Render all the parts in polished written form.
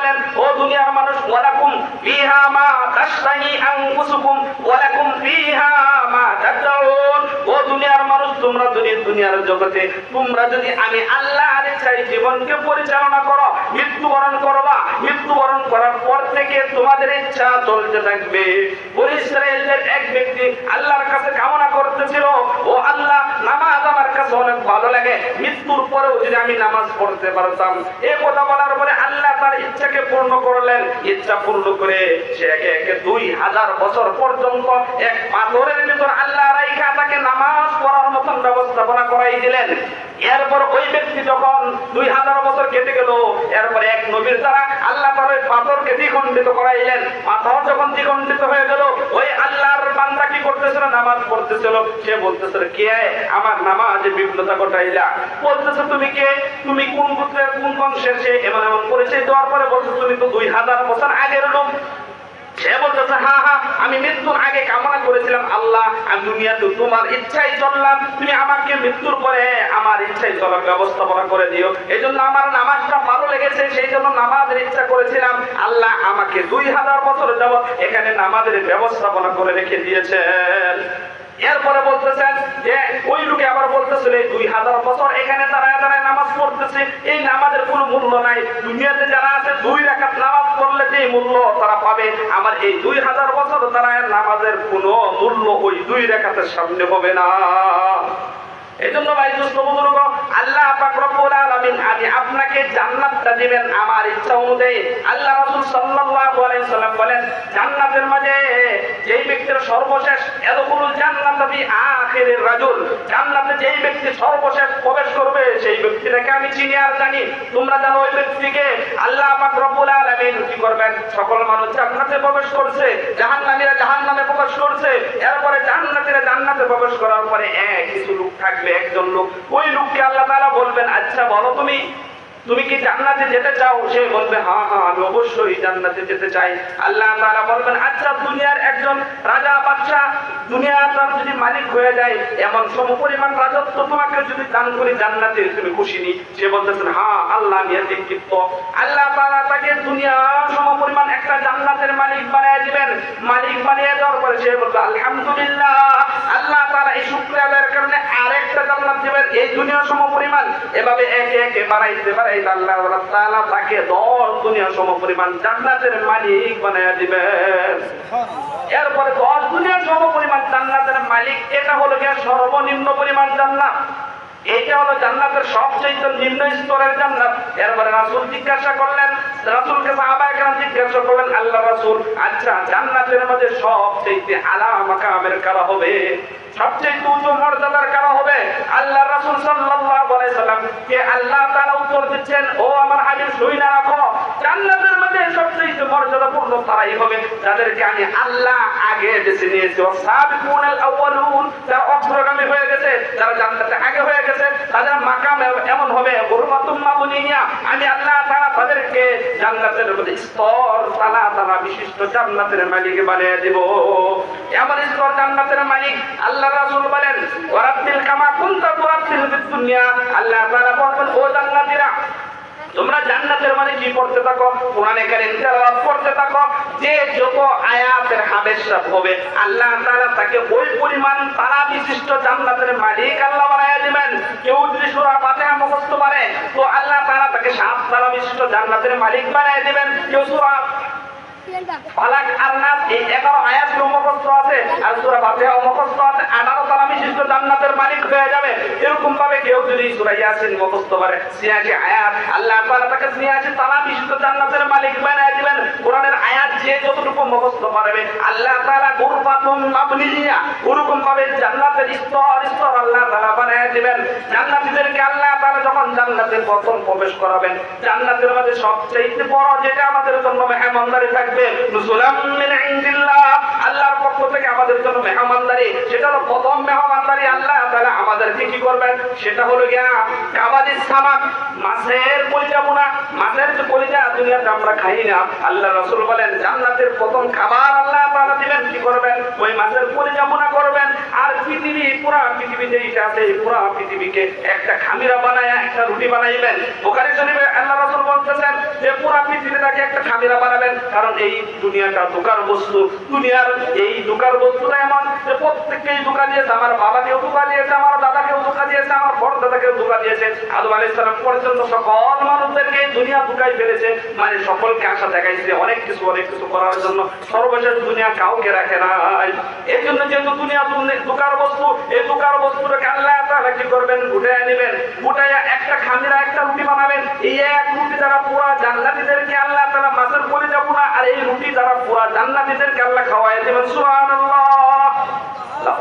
বলেন, ও দুনিয়ার মানুষ, ওয়ালাকুম ফিহা মা তাশতাহি আনফুসুকুম ওয়ালাকুম ফিহা মা তাদউন। ও দুনিয়ার মানুষ, তোমরা যদি দুনিয়ার জগতে তোমরা যদি আমি আল্লাহর ইচ্ছায় জীবনকে পরিচালনা করো, মৃত্যুবরণ করবা, মৃত্যুবরণ করার পর থেকে তোমাদের ইচ্ছা চলতে থাকবে। বনী ইসরাঈলের এক ব্যক্তি আল্লাহর কাছে কামনা করতেছিল, ও আল্লাহ, নামাজ আমার কাছে অনেক ভালো লাগে, মৃত্যুর পরেও যদি আমি নামাজ পড়তে পারতাম। এই কথা বলার পরে আল্লাহ তার ইচ্ছাকে পূর্ণ করলেন। ইচ্ছা পূর্ণ করে সে একে একে 2000 বছর পর্যন্ত এক পাথরের ভিতর আল্লাহ রাইখা তাকে নামাজ পড়ার মতন ব্যবস্থাপনা করাই দিলেন। এরপর ওই ব্যক্তি যখন 2000 বছর কেটে গেল, এরপর এক নবীর দ্বারা আল্লাহ তার ওই পাথরকে দ্বিখণ্ডিত করাইলেন। পাথর যখন দ্বিখণ্ডিত হয়ে গেল, ওই আল্লাহর বান্দা কি করতেছিল? নামাজ পড়তেছিল। সে বলতেছিল, কে আমার নামাজে বিঘ্নতা ঘটাইলা? বলতেছে, তুমি কে? তুমি কোন গোত্রের, কোন বংশের? সে এমন এমন পরিচয় দেওয়ার পরে বলছে, তুমি তো 2000 বছর আগের লোক। সে বলতেছে, হ্যাঁ হ্যাঁ, আমি মৃত্যুর আগে কামনা করেছিলাম, আল্লাহ আমি দুনিয়াতে তোমার ইচ্ছাই চললাম, তুমি আমাকে মৃত্যুর পরে আমার ইচ্ছাই চলার ব্যবস্থাপনা করে দিও। এই জন্য আমার নামাজটা ভালো লেগেছে, সেই জন্য নামাজের ইচ্ছা করেছিলাম, আল্লাহ আমাকে 2000 বছর যাবত এখানে নামাজের ব্যবস্থাপনা করে রেখে দিয়েছেন। এরপরে বলতেছেন যে ওই লোকে আবার বলতেছিল, এই 2000 বছর এখানে দাঁড়ায় দাঁড়ায় নামাজ পড়তেছে, এই নামাজের কোনো মূল্য নাই। দুনিয়াতে যারা আছে 2 রাকাত নামাজ পড়লে যে মূল্য তারা পাবে, আমার এই 2000 বছর দাঁড়ায় নামাজের কোনো মূল্য ওই 2 রাকাতের সামনে হবে না। এজন্য ভাই দোস্ত বুজুর্গ, আল্লাহ পাক রব্বুল আলামিন আমি আপনাকে জান্নাতটা দিবেন আমার ইচ্ছা অনুযায়ী। আল্লাহ রাসূল সাল্লাল্লাহু আলাইহি সাল্লাম বলেন, জান্নাতের মাঝে যেই ব্যক্তির সর্বশেষ ইয়াদখুলুল জান্নাতা ফি আখিরির রাজুল, জান্নাতে যেই ব্যক্তি সর্বশেষ প্রবেশ করবে সেই ব্যক্তিটাকে আমি চিনি আর জানি। তোমরা জানো ওই ব্যক্তিকে? আল্লাহ পাক রব্বুল আলামিন কি করবেন? সকল মানুষ জান্নাতে প্রবেশ করছে, জাহান্নামীরা জাহান্নামে প্রবেশ করছে, এরপরে জান্নাতীরা জান্নাতে প্রবেশ করার পরে কিছু লোক থাকবে, একজন লোক, ওই লোককে আল্লাহ তাআলা বলবেন, আচ্ছা বলো তুমি কি জান্নাতে যেতে চাও? সে বলবে, হ্যাঁ হ্যাঁ, আমি অবশ্যই জান্নাতে যেতে চাই। আল্লাহ তাআলা বলবেন, আচ্ছা দুনিয়ার একজন রাজা বাদশা, দুনিয়ার যদি মালিক হয়ে যায়, এমন সমপরিমাণ রাজত্ব তোমাকে যদি দান করি জান্নাতে, তুমি খুশি নি? সে বলতেছেন, হ্যাঁ আল্লাহ আমি তৃপ্ত। আল্লাহ তাআলা তাকে দুনিয়ার সমপরিমাণ একটা জান্নাতের মালিক বানিয়ে দিবেন। মালিক বানিয়ে দেওয়ার পরে সে বলবে, আলহামদুলিল্লাহ, আল্লাহ তাআলা এই শুকরিয়া আদায়ের কারণে আরেকটা জান্নাত দিবেন এই দুনিয়ার সমপরিমাণ। এভাবে একে একে বাড়াইতে আল্লাহ তাআলা তাকে 10 দুনিয়া সমপরিমাণ জান্নাতের মালিক বানায়া দিবেন। এরপরে 10 দুনিয়া সমপরিমাণ জান্নাতের মালিক, এটা হলো গিয়ে সর্বনিম্ন পরিমাণ জান্নাত। এটা হলো জান্নাতের সবচেয়ে নিম্ন স্তরের জান্নাত। এরপরে রাসূল জিজ্ঞাসা করলেন, রাসূলকে সাহাবায়ে কেরাম জিজ্ঞাসা করলেন, আল্লাহ রাসূল, আচ্ছা জান্নাতের মধ্যে সবচেয়ে আলা মাকামের কারা হবে, সবচেয়ে উচ্চ মর্যাদার কারা হবে? আল্লাহ রাসূল সাল্লাল্লাহু আলাইহি সাল্লাম কে আল্লাহ তাআলা উত্তর দিচ্ছেন, ও আমার হাবিব শুনে রাখো, জান্নাতের মধ্যে সবচেয়ে মর্যাদাপূর্ণ তারাই হবে যাদেরকে আমি আল্লাহ আগে বেছে নিয়েছি। ওয়াসাবিকুনাল আউয়ালুন, যারা অগ্রগামী হয়ে গেছে, যারা জান্নাতে আগে হয়ে গেছে, তাদের মাকাম এমন হবে, গুরবাতুম মাবুনিয়া, আমি আল্লাহ তাআলা তাদেরকে জান্নাতের মধ্যে স্তর তালা বিশিষ্ট জান্নাতের মালিক বানিয়ে দেব। এমন স্তর জান্নাতের মালিক আল্লাহ রাসূল বলেন, ওয়ারাতিল কামা কুনতা তুরাতিল ফিদ দুনিয়া, আল্লাহ তাআলা বলেন, ও জান্নাতীরা তোমরা জান্নাতের মানে কি করতে থাকো? কোরআনে কারীম তেলাওয়াত করতে থাকো। যে যত আয়াতের হাবেশাত হবে আল্লাহ তাআলা তাকে ওই পরিমাণ তারা বিশিষ্ট জান্নাতের মালিক আল্লাহ বানায়া দিবেন। কেউ যদি সূরা ফাতিহা মুখস্থ পারে তো আল্লাহ তাআলা তাকে 7 তারা বিশিষ্ট জান্নাতের মালিক বানায়া দিবেন। কেউ সূরা ফালাক আর নাস এই 11 আয়াত মুখস্থ আছে, আর সূরা ফাতিহা মুখস্থ আছে, 18 তারা বিশিষ্ট জান্নাতের মালিক হয়ে যাবে। এরকম ভাবে কেউ যদি সূরা ইয়াসিন মুখস্থ পারে 86 আয়াত, আল্লাহ তাআলা তাকে 86 তারা বিশিষ্ট জান্নাতের মালিক বানায় দিবেন। কোরআনের আয়াত যে যতটুকু মুখস্থ পারবে আল্লাহ তাআলা গুরফাতুম মাবনিয়া, ওরকম ভাবে জান্নাতের স্তর স্তর আল্লাহ তাআলা বানায় দিবেন। জান্নাতীদেরকে আল্লাহ তাআলা যখন জান্নাতের প্রথম প্রবেশ করাবেন, জান্নাতের মধ্যে সবচেয়ে বড় যেটা আমাদের জন্য মেহমানদারি থাকবে, নুজুলাম মিন ইনদিল্লাহ, আল্লাহর পক্ষ থেকে আমাদের জন্য মেহমানদারি। সেটা হলো প্রথম মেহমানদারি আল্লাহ তাআলা আমাদেরকে কি করবেন, সেটা হলো গিয়া কাবাদিস সামাক, মাছের কলিজা বোনা। মাছের যে কলিজা দুনিয়াতে আমরা খাই না, আল্লাহ রাসূল বলেন জান্নাত জান্নাতের প্রথম খাবার আল্লাহ তাআলা দিবেন, কি করবেন? ওই মাছের পরিচালনা করবেন। আর পৃথিবী, পুরা পৃথিবী যেটা আছে, পুরা পৃথিবীকে একটা খামিরা বানায়া একটা রুটি বানাইবেন। বুখারী শরীফে আল্লাহ রাসূল বলতেছেন যে পুরা পৃথিবীটাকে একটা খামিরা বানাবেন, কারণ এই দুনিয়াটা ধোঁকার বস্তু। দুনিয়ার এই ধোঁকার বস্তুটা এমন যে প্রত্যেককেই ধোঁকা দিয়েছে। আমার বাবাকেও ধোঁকা দিয়েছে, আমার দাদাকেও ধোঁকা দিয়েছে, আমার পরদাদাকেও ধোঁকা দিয়েছে, আদম আলাইহিস সালাম পর্যন্ত সকল মানুষদেরকে দুনিয়া ধোঁকায় ফেলেছে। মানে সকলকে আশা দেখাইছে অনেক কিছু করার জন্য। সর্বশেষ দুনিয়া কাউকে রাখে নাই। এই জন্য যেহেতু দুনিয়া ধোঁকার বস্তু, এই ধোঁকার বস্তুটাকে আল্লাহ তাআলা কি করবেন? গুটাইয়া নেবেন। গুটাইয়া একটা খামিরা একটা রুটি বানাবেন। এই এক রুটি দ্বারা পুরা জান্নাতীদেরকে আল্লাহ তাআলা মাছের পরিচালনা, আর এই রুটি দ্বারা পুরা জান্নাতীদেরকে আল্লাহ খাওয়ায় দেবেন। সুবহানাল্লাহ।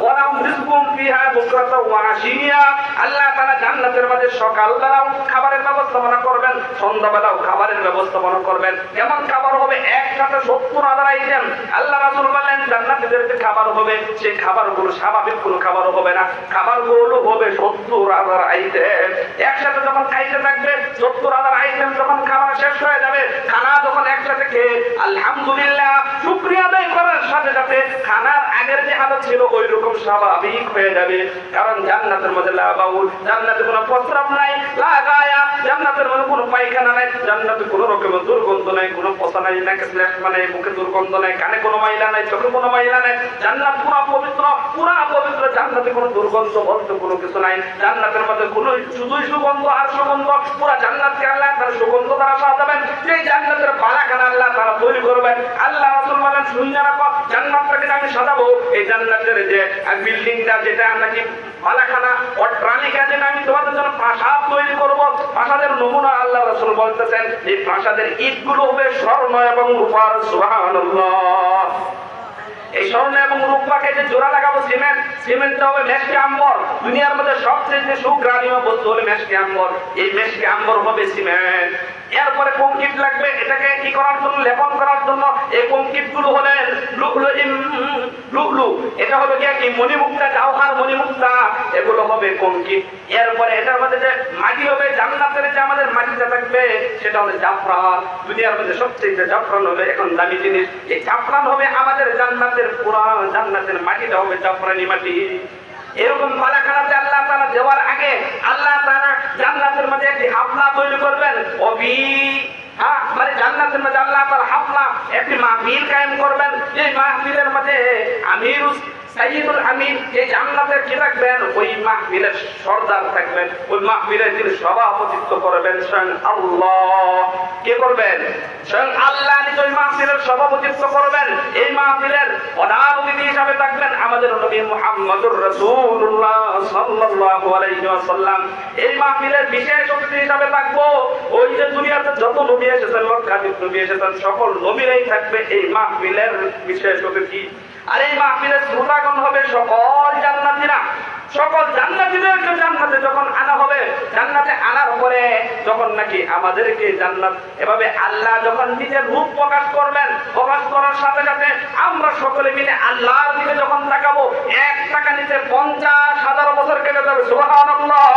ওয়ালাহুম রিজকুম ফিহা বুকরাতা ওয়া আশিয়া। আল্লাহ তাআলা জান্নাতের মধ্যে সকালবেলাও খাবারের ব্যবস্থাপনা করবেন, সন্ধ্যাবেলাও খাবারের ব্যবস্থাপনা করবেন। কেমন খাবার হবে? একসাথে 70,000 আইটেম। আল্লাহ রাসূল বললেন জান্নাতীদের যে খাবার হবে, সেই খাবারগুলো স্বাভাবিক কোনো খাবার হবে না। খাবারগুলো হবে 70,000 আইটেম। একসাথে যখন খাইতে থাকবে 70,000 আইটেম, যখন খাবার শেষ হয়ে যাবে, খানা যখন একসাথে খেয়ে আলহামদুলিল্লাহ শুকরিয়া আদায় করার সাথে সাথে খানার আগের যে হালত ছিল ওই রকম স্বাভাবিক হয়ে যাবে। কারণ জান্নাতের মধ্যে লা বাউল, জান্নাতে কোনো প্রস্রাব নাই, লা গায়া, জান্নাতের মধ্যে কোনো পায়খানা নাই, জান্নাতে কোনো রকমের দুর্গন্ধ নাই, কোনো পচা নাই, নাকে স্ল্যাশ মানে মুখে দুর্গন্ধ নাই, কানে কোনো ময়লা নাই, চোখে কোনো ময়লা নাই। জান্নাত পুরা পবিত্র, পুরা পবিত্র। জান্নাতে কোনো দুর্গন্ধ বলতে কোনো কিছু নাই। জান্নাতের মধ্যে কোনো শুধুই সুগন্ধ আর সুগন্ধ। পুরা জান্নাতকে আল্লাহ তার সুগন্ধ দ্বারা সাজাবেন। সেই জান্নাতের বালাখানা আল্লাহ তারা তৈরি করবেন। আল্লাহ রাসূল বলেন শুনিয়া রাখো, জান্নাতটাকে আমি সাজাবো। এই জান্নাতের যে বিল্ডিংটা, যেটা নাকি বালাখানা অট্টালিকা, যেটা আমি তোমাদের জন্য প্রাসাদ তৈরি করব, প্রাসাদের নমুনা আল্লাহ রাসূল বলতেছেন এই প্রাসাদের ইটগুলো হবে স্বর্ণ এবং রূপার। সুবহানাল্লাহ। এই স্বর্ণ এবং রূপাকে যে জোড়া লাগাবো সিমেন্ট, সিমেন্টটা হবে মেশকে আম্বর। দুনিয়ার মধ্যে সবচেয়ে সুগ্রাহীয় বস্তু হলো মেশকে আম্বর। এই মেশকে আম্বর হবে সিমেন্ট। এরপরে কংক্রিট লাগবে, এটাকে কি করার জন্য? লেপন করার জন্য। এই কংক্রিট গুলো হলেন লুকলু, এটা হলো কি মণিমুক্তা, জাওহার মণিমুক্তা, এগুলো হবে কংক্রিট। এরপরে এটার মধ্যে যে মাটি হবে, জান্নাতের যে আমাদের মাটিটা থাকবে সেটা হলো জাফরান। দুনিয়ার মধ্যে সবচেয়ে জাফরান হবে এখন দামি জিনিস। এই জাফরান হবে আমাদের জান্নাতের, পুরা জান্নাতের মাটিটা হবে জাফরানি মাটি। এরকম বালাখানাতে আল্লাহ তাআলা দেওয়ার আগে আল্লাহ তাআলা জান্নাতের মধ্যে একটি হাফলা তৈরি করবেন। মানে জান্নাতের মধ্যে আল্লাহ তাআলা হাফলা, একটি মাহফিল কায়েম করবেন। এই মাহফিলের মধ্যে আমির সাইয়্যিদুল আমিন, এই জান্নাতের কি থাকবেন? ওই মাহফিলের সরদার থাকবেন। ওই মাহফিলের যিনি সভাপতিত্ব করবেন স্বয়ং আল্লাহ। কে করবেন? স্বয়ং আল্লাহ নিজে ওই মাহফিলের সভাপতিত্ব করবেন। এই মাহফিলের প্রধান অতিথি হিসাবে থাকবেন আমাদের নবী মুহাম্মদুর রাসূলুল্লাহ সাল্লাল্লাহু আলাইহি ওয়াসাল্লাম। এই মাহফিলের বিশেষ অতিথি হিসাবে থাকবো ওই যে দুনিয়াতে যত নবী এসেছেন, লক্ষাধিক নবী এসেছেন, সকল নবীরাই থাকবে এই মাহফিলের বিশেষ অতিথি। আর এই মাহফিলের শ্রোতাগণ হবে সকল জান্নাতীরা। সকল জান্নাতীদেরকে জান্নাতে যখন আনা হবে, জান্নাতে আনার পরে যখন নাকি আমাদেরকে জান্নাত এভাবে আল্লাহ যখন নিজের রূপ প্রকাশ করবেন, প্রকাশ করার সাথে সাথে আমরা সকলে মিলে আল্লাহর দিকে যখন তাকাবো, এক টাকা নিচে 50,000 বছর কেটে যাবে। সুবহানাল্লাহ।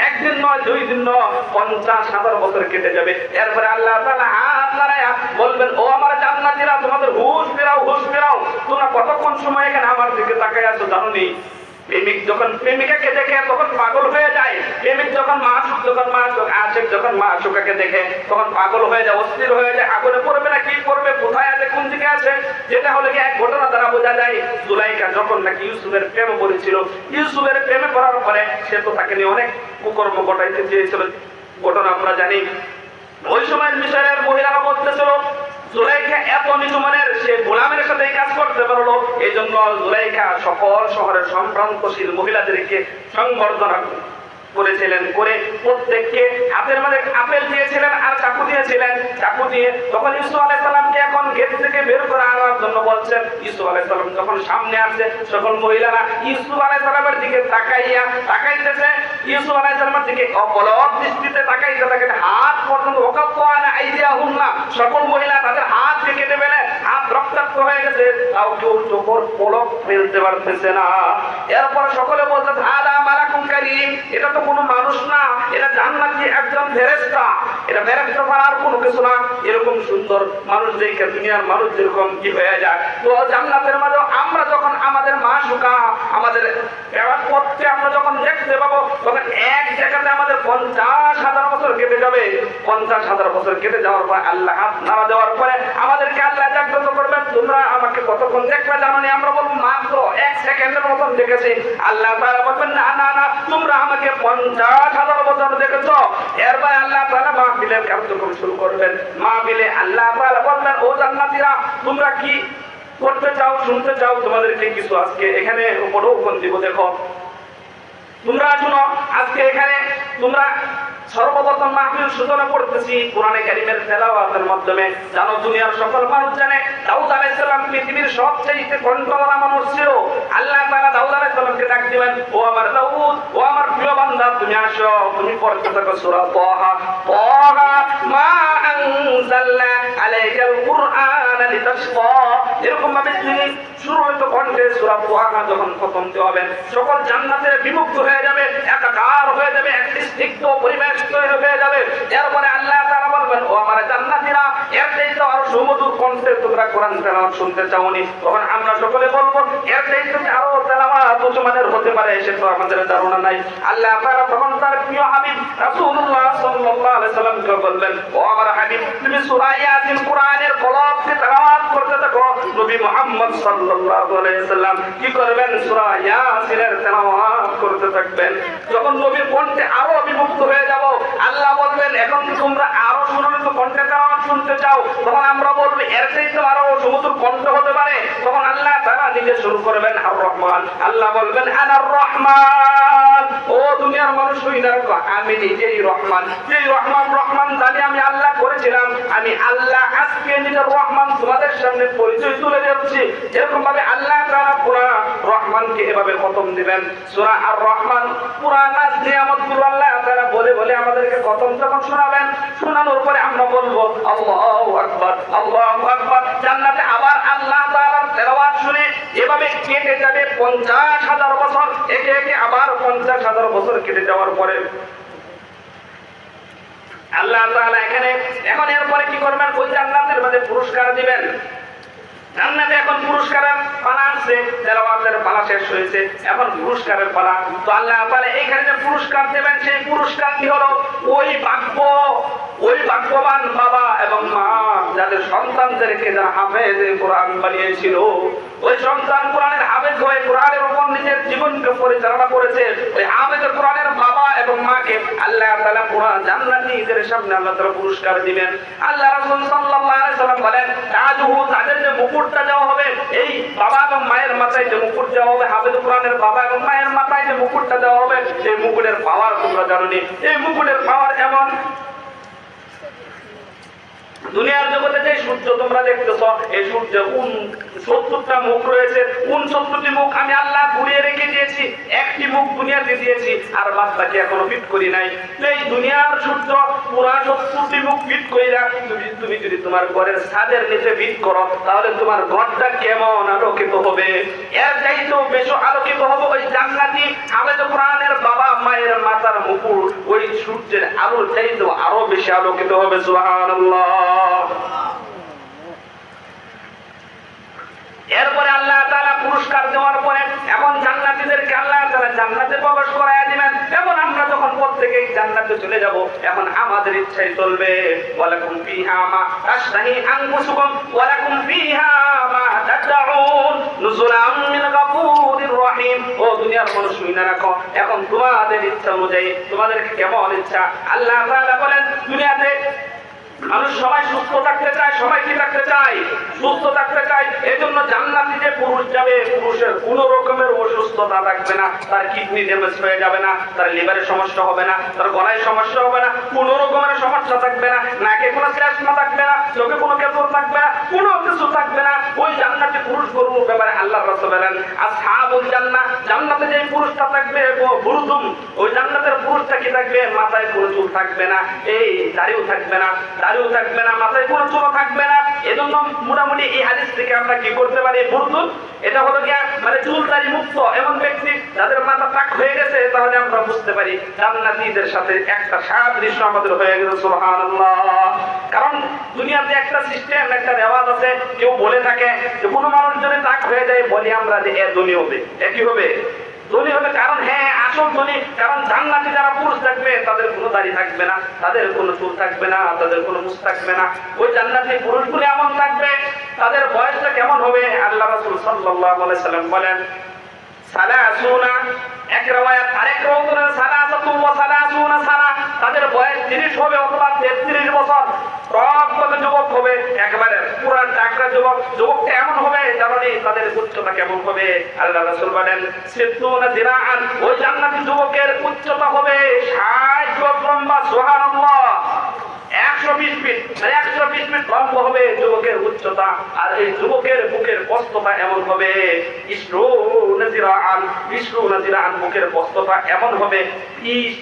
একদিন নয়, 2 দিন নয়, 50,000 বছর কেটে যাবে। এরপরে আল্লাহ তাআলা হাত নাড়ায়া বলবেন, ও আমার জান্নাতীরা, তোমাদের হুঁশ ফেরাও, হুঁশ ফেরাও। তোমরা কতক্ষণ সময় এখানে আমার দিকে তাকায় আছো জানোনি? প্রেমিক যখন প্রেমিকাকে দেখে তখন পাগল হয়ে যায়। প্রেমিক যখন মাসুক আশিক যখন মাসুকাকে দেখে তখন পাগল হয়ে যায়, অস্থির হয়ে যায়, আগুনে পড়বে না কি করবে, কোথায় আছে, কোন দিকে আছে। যেটা হলো কি এক ঘটনা দ্বারা বোঝা যায়। জুলাইখা যখন নাকি ইউসুফের প্রেমে পড়েছিল, ইউসুফের প্রেমে পড়ার পরে সে তো তাকে নিয়ে অনেক কুকর্ম ঘটাইতে চেয়েছিল, ঘটনা আমরা জানি। ওই সময় মিশরের মহিলারা বলতেছিল জুলাইখা এত নিচু মানের, সে গোলামের সাথে কাজ করতে পারলো। এই জন্য জুলাইখা সকল শহরের সম্ভ্রান্তশীল মহিলাদেরকে সংবর্ধনা করেছিলেন, করে প্রত্যেককে হাতের মধ্যে আপেল দিয়েছিলেন আর চাকু দিয়েছিলেন। চাকু দিয়ে তখন ইউসুফ আলাইহিস সালামকে এখন গেট থেকে বের করে আনার জন্য বলছেন। ইউসুফ আলাইহিস সালাম যখন সামনে আসছে, সকল মহিলারা ইউসুফ আলাইহিস সালামের দিকে তাকাইতেছে। ইউসুফ আলাইহিস সালামের দিকে অপলক দৃষ্টিতে তাকাইতে থাকে, হাত পর্যন্ত ওকাফানা আইদিয়াহুন্না, সকল মহিলা তাদের হাত কেটে ফেলে, হাত রক্তাক্ত রক্তাক্ত হয়ে গেছে, তাও কেউ চোখের পলক ফেলতে পারতেছে না। এরপর সকলে বলতে হাদা মালাকুম কারীম, এটা তো কোনো মানুষ না, এটা জান্নাতি একজন ফেরেশতা, এটা ফেরেশতা ছাড়া আর কোনো কিছু না। এরকম সুন্দর মানুষ দেখে দুনিয়ার মানুষ যেরকম কি হয়ে যায়, তো জান্নাতের মাঝে আমরা যখন আমাদের মা সুখা আমাদের পথে আমরা যখন দেখতে পাবো, তখন এক জায়গাতে আমাদের 50,000 বছর কেটে যাবে। 50,000 বছর কেটে যাওয়ার পর আল্লাহ হাত নাড়া দেওয়ার পরে আমাদেরকে আল্লাহ জাগ্রত করবেন, তোমরা আমাকে কতক্ষণ দেখবে জানো নি? আমরা বলবো মাত্র 1 সেকেন্ডের মতন দেখেছি। আল্লাহ তাআলা বলবেন না না না, তোমরা আমাকে 50,000 বছর দেখেছো। এরপরে আল্লাহ তাআলা মাহফিলের কার্যক্রম শুরু করবেন। মাহফিলে আল্লাহ তাআলা বলবেন, ও জান্নাতীরা, তোমরা কি করতে চাও, শুনতে চাও? তোমাদেরকে কিছু আজকে এখানে উপঢৌকন দিব। দেখো তোমরা শুনো, আজকে এখানে তোমরা সর্বপ্রথম মাহফিল সূচনা করতেছি কোরআনে কারীমের তেলাওয়াতের মাধ্যমে। জানো দুনিয়ার সকল মানুষ জানে দাউদ আলাইহিস সালাম পৃথিবীর সবচেয়ে কণ্ঠওয়ালা মানুষ ছিল। আল্লাহ তাআলা দাউদ আলাইহিস সালামকে ডাক দিবেন, ও আমার দাউদ, ও আমার প্রিয় বান্দা, তুমি আসো, তুমি পড়তে থাকো সূরা তাহা, তাহা মা আনজালনা আলাইকাল কুরআনা লিতাশকা। এরকম ভাবে তুমি সুরভিত কণ্ঠে সূরা তাহা যখন খতম হবেন, সকল জান্নাতের বিমুগ্ধ হয়ে যাবে, একাকার হয়ে যাবে, একটি স্নিগ্ধ পরিবেশ তৈরি হয়ে যাবে। এরপরে আল্লাহ তাআলা বলবেন, ও আমার জান্নাতীরা, এর চাইতে আরো সুমধুর কণ্ঠে তোমরা কোরআন তেলাওয়াত শুনতে চাওনি? তখন আমরা সকলে বলবো, এর চাইতে আরো তেলাওয়াত উচ্চমানের হতে পারে, সে তো আমাদের ধারণা নাই। আল্লাহ তাআলা তখন তার প্রিয় হাবিব রাসূলুল্লাহ সাল্লাল্লাহু আলাইহি সাল্লামকে বলবেন, ও আমার হাবিব, তুমি সূরা ইয়াসিন কোরআনের কলবকে তেলাওয়াত করতে থাকো। নবী মুহাম্মদ সাল্লাল্লাহু আলাইহি সাল্লাম কি করবেন? সূরা ইয়াসিনের তেলাওয়াত করতে থাকবেন। যখন নবীর কণ্ঠে আরো বিমুগ্ধ হয়ে যাব, আল্লাহ বলবেন, এখন তোমরা আরো সুরভিত কণ্ঠে তেলাওয়াত শুনতে চাও? তখন আমরা বলবো, এর চাইতে আরো সুমধুর কণ্ঠ হতে পারে। তখন আল্লাহ তাআলা নিজে শুরু করবেন আর রহমান। আল্লাহ বলবেন, আনার রহমান। ও দুনিয়ার মানুষ, হইনা রাখো, আমি নিজেই রহমান। যেই রহমান রহমান জানি আমি আল্লাহ করেছিলাম, আমি আল্লাহ আজকে নিজের রহমান তোমাদের সামনে পরিচয় তুলে দিচ্ছি। এরকম ভাবে আল্লাহ তাআলা পুরা রহমানকে এভাবে খতম দিবেন। সূরা আর রহমান পুরা নাজ নিয়ামতগুলো আল্লাহ তাআলা বলে বলে আমাদেরকে খতম যখন শোনাবেন, শোনানোর পরে আমরা বলবো আল্লাহু আকবার, আল্লাহু আকবার। জান্নাতে আবার আল্লাহ তাআলার তেলাওয়াত শুনে এভাবে কেটে যাবে 50,000 বছর। একে একে আবার 50,000 বছর কেটে যাওয়ার পরে আল্লাহ তাআলা এখন এরপরে কি করবেন? ওই জান্নাতের মধ্যে পুরস্কার দিবেন। জান্নাতে এখন পুরস্কারের পালা আছে, তেলাওয়াতের পালা শেষ হয়েছে, এখন পুরস্কারের পালা। তো আল্লাহ তাআলা এইখানে যে পুরস্কার দেবেন, সেই পুরস্কারটি হলো ওই ভাগ্যবান বাবা এবং মা যাদের সন্তানদেরকে যারা হাফেজে কোরআন বানিয়েছিল, ওই সন্তান কোরআনের হাফেজ হয়ে কোরআনের উপর নিজের জীবনকে পরিচালনা করেছে, ওই হাফেজে কোরআনের বাবা এবং মাকে আল্লাহ তাআলা পুরো জান্নাতীদের সামনে আল্লাহ তাআলা পুরস্কার দিবেন। আল্লাহ রাসূল সাল্লাল্লাহু আলাইহি সাল্লাম বলেন, তাজুহু, তাদের যে মুকুটটা দেওয়া হবে, এই বাবা এবং মায়ের মাথায় যে মুকুট দেওয়া হবে, হাফেজ কোরআনের বাবা এবং মায়ের মাথায় যে মুকুটটা দেওয়া হবে, সেই মুকুটের পাওয়ার তোমরা জানো নি? এই মুকুটের পাওয়ার এমন, দুনিয়ার জগতে যে সূর্য তোমরা দেখতেছ, এই সূর্যে 70টা মুখ রয়েছে। 69টি মুখ আমি আল্লাহ ঘুরিয়ে রেখে দিয়েছি, একটি মুখ দুনিয়াতে দিয়েছি, আর বাদ বাকি এখনো ফিট করি নাই। এই দুনিয়ার সূর্য পুরা 70টি মুখ ফিট করে রাখ। তুমি যদি তোমার ঘরের ছাদের নিচে ফিট করো, তাহলে তোমার ঘরটা কেমন আলোকিত হবে! এর চাইতেও বেশি আলোকিত হবে ওই জান্নাতি হাফেজ কোরআনের বাবা মায়ের মাথার মুকুট। ওই সূর্যের আলোর চাইতেও আরো বেশি আলোকিত হবে। সুবহানাল্লাহ। এরপরে আল্লাহ তাআলা পুরস্কার দেওয়ার পরে এখন জান্নাতীদেরকে আল্লাহ তাআলা জান্নাতে প্রবেশ করায়া দিবেন। এখন আমরা যখন প্রত্যেকেই জান্নাতে চলে যাব, এখন আমাদের ইচ্ছাই চলবে। ওয়ালাকুম ফিহা মা তাশতাহি আনফুসুকুম ওয়ালাকুম ফিহা মা তাদউন নুজুলাম মিন গাফুরির রহিম। ও দুনিয়ার মানুষ, শুনে রাখো, এখন তোমাদের ইচ্ছা অনুযায়ী তোমাদের কেমন ইচ্ছা। আল্লাহ তাআলা বলেন, দুনিয়াতে মানুষ সবাই সুস্থ থাকতে চায়। সবাই কি থাকতে চায়? সুস্থ থাকতে চায়। এই জন্য জান্নাতে যে পুরুষ যাবে, পুরুষের কোন রকমের অসুস্থতা থাকবে না, তার কিডনি ড্যামেজ হয়ে যাবে না, তার লিভারের সমস্যা হবে না, তার গলায় সমস্যা হবে না, কোন রকমের সমস্যা থাকবে না, নাকে কোনো শ্লেষ্মা থাকবে না, চোখে কোনো কেঁচড় থাকবে না, কোনো কিছু থাকবে না। ওই জান্নাতে পুরুষ গরুর ব্যাপারে আল্লাহর রাসূল বলেন, আসহাবুল জান্নাহ, জান্নাতে যে পুরুষটা থাকবে বুরুদুম, ওই জান্নাতের পুরুষটা কি থাকবে? মাথায় কোনো চুল থাকবে না, এই দাড়িও থাকবে না, মাথায় কোনো চুল থাকবে না। এজন্য জন্য মোটামুটি এই হাদিস থেকে আমরা কি করতে পারি, বুরদুল এটা হলো গিয়া মানে চুলদারি মুক্ত এমন ব্যক্তি যাদের মাথা টাক হয়ে গেছে, তাহলে আমরা বুঝতে পারি জান্নাতীদের সাথে একটা সাদৃশ্য আমাদের হয়ে গেছে। সুবহানাল্লাহ। কারণ দুনিয়াতে একটা সিস্টেম, একটা রেওয়াজ আছে, কেউ বলে থাকে যে কোনো মানুষ যদি টাক হয়ে যায় বলি আমরা যে এ ধনী হবে, একই হবে, ধনী হবে। কারণ হ্যাঁ আসল ধনী, কারণ জান্নাতে যারা পুরুষ থাকবে তাদের কোনো দাড়ি থাকবে না, তাদের কোনো চুল থাকবে না, তাদের কোনো মুছ থাকবে না। ওই জান্নাতি পুরুষগুলো এমন থাকবে, তাদের বয়সটা কেমন হবে? আল্লাহ রাসূল সাল্লাল্লাহু আলাইহি সাল্লাম বলেন সালাসুনা, এক riwayat আরেক রাওয়াতে সালাসাতু ওয়া সালাসুনা সানা, তাদের বয়স 30 হবে অথবা 33 বছর। প্রকৃত যুবক হবে, একেবারে পুরা টাকরা যুবক। যুবকটা এমন হবে জানেন তাদের উচ্চতা কেমন হবে? আল্লাহ রাসূল বলেন সিত্তুনা জিরাআন, ওই জান্নাতি যুবকের উচ্চতা হবে 60 গজ লম্বা। সুবহানাল্লাহ। 120 ফিট, 120 ফিট লম্বা হবে যুবকের উচ্চতা। আর এই যুবকের বুকের প্রস্থতা এমন হবে 20 জিরাআন, 20 জিরাআন বুকের প্রস্থতা এমন হবে 30